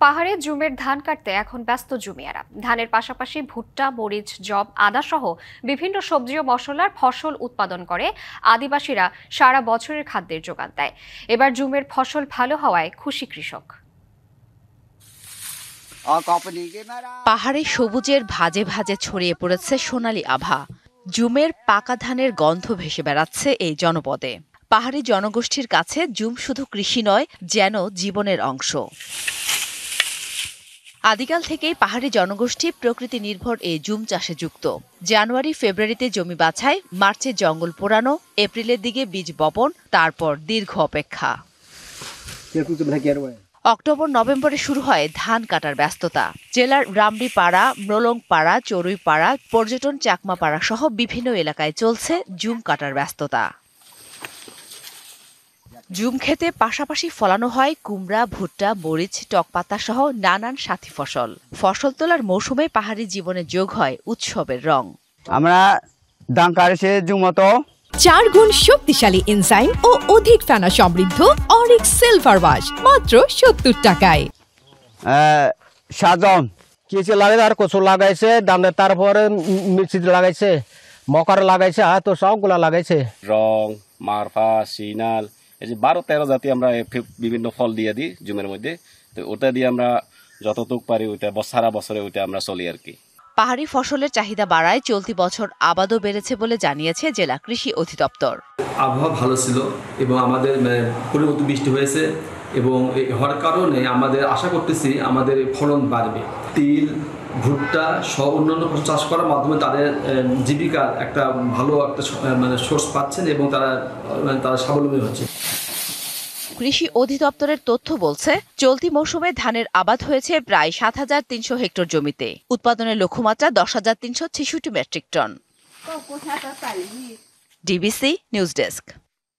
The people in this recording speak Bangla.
পাহাড়ে জুমের ধান কাটতে এখন ব্যস্ত জমিয়ারা। ধানের পাশাপাশি ভুট্টা, মরিচ, যব, আদা সহ বিভিন্ন সবজি ও মশলার ফসল উৎপাদন করে আদিবাসীরা সারা বছরের খাদ্যের যোগান দেয়। এবার জুমের ফসল ভালো হওয়ায় খুশি কৃষক। পাহাড়ে সবুজের ভাজে ভাজে ছড়িয়ে পড়েছে সোনালী আভা। জুমের পাকা ধানের গন্ধ ভেসে বেড়াচ্ছে এই জনপদে। পাহাড়ি জনগোষ্ঠীর কাছে জুম শুধু কৃষি নয়, যেন জীবনের অংশ। আদিকাল থেকেই পাহাড়ি জনগোষ্ঠী প্রকৃতি নির্ভর এই জুম চাষে যুক্ত। জানুয়ারি ফেব্রুয়ারিতে জমি বাছাই, মার্চে জঙ্গল পোড়ানো, এপ্রিলের দিকে বীজ বপন, তারপর দীর্ঘ অপেক্ষা। অক্টোবর নভেম্বরে শুরু হয় ধান কাটার ব্যস্ততা। জেলার রামডিপাড়া, মরলংপাড়া, চড়ুইপাড়া, পর্যটন চাকমাপাড়া সহ বিভিন্ন এলাকায় চলছে জুম কাটার ব্যস্ততা। জুম খেতে পাশাপাশি ফলানো হয় কুমড়া, ভুট্টা, মরিচ, টকপাতা সহ নানান সাথী ফসল। ফসল তোলার মৌসুমে পাহাড়ি জীবনে যোগ হয় উৎসবের রং। আমরা ধান কাটছে জুমতো 4 গুণ শক্তিশালী এনজাইম ও অধিক ফেনা সমৃদ্ধ অরিক্স সিলভার ওয়াশ মাত্র 70 টাকায়। সাজন কিছু লাগে আর কচু লাগাইছে, দামে তারপরে মির্চি লাগাইছে, মকার লাগাইছে, তো সবগুলা লাগাইছে। রং, মারফা, সিনাল, এই যে 12-13 জাতি আমরা বিভিন্ন ফল দিয়ে দিই জুমের মধ্যে। তো ওটা দিয়ে আমরা যতটুক পারি ওইটা সারা বছরে ওইটা আমরা চলি আর কি। পাহাড়ি ফসলের চাহিদা বাড়ায় চলতি বছর আবাদও বেড়েছে বলে জানিয়েছে জেলা কৃষি অধিদপ্তর। আবহাওয়া ভালো ছিল এবং আমাদের পরিবর্তিত বৃষ্টি হয়েছে এবং হওয়ার কারণে আমাদের আশা করতেছি আমাদের ফলন বাড়বে। তিল, ভুট্টা সহ অন্যান্য ফসল চাষ করার মাধ্যমে তাদের জীবিকার একটা ভালো একটা সোর্স পাচ্ছেন এবং তারা স্বাবলম্বী হচ্ছে। কৃষি অধিদপ্তরের তথ্য বলছে, চলতি মৌসুমে ধানের আবাদ হয়েছে প্রায় ৭৩০০ হেক্টর জমিতে। উৎপাদনের লক্ষ্যমাত্রা ১০৩৬৬ metric ton. DBC news desk.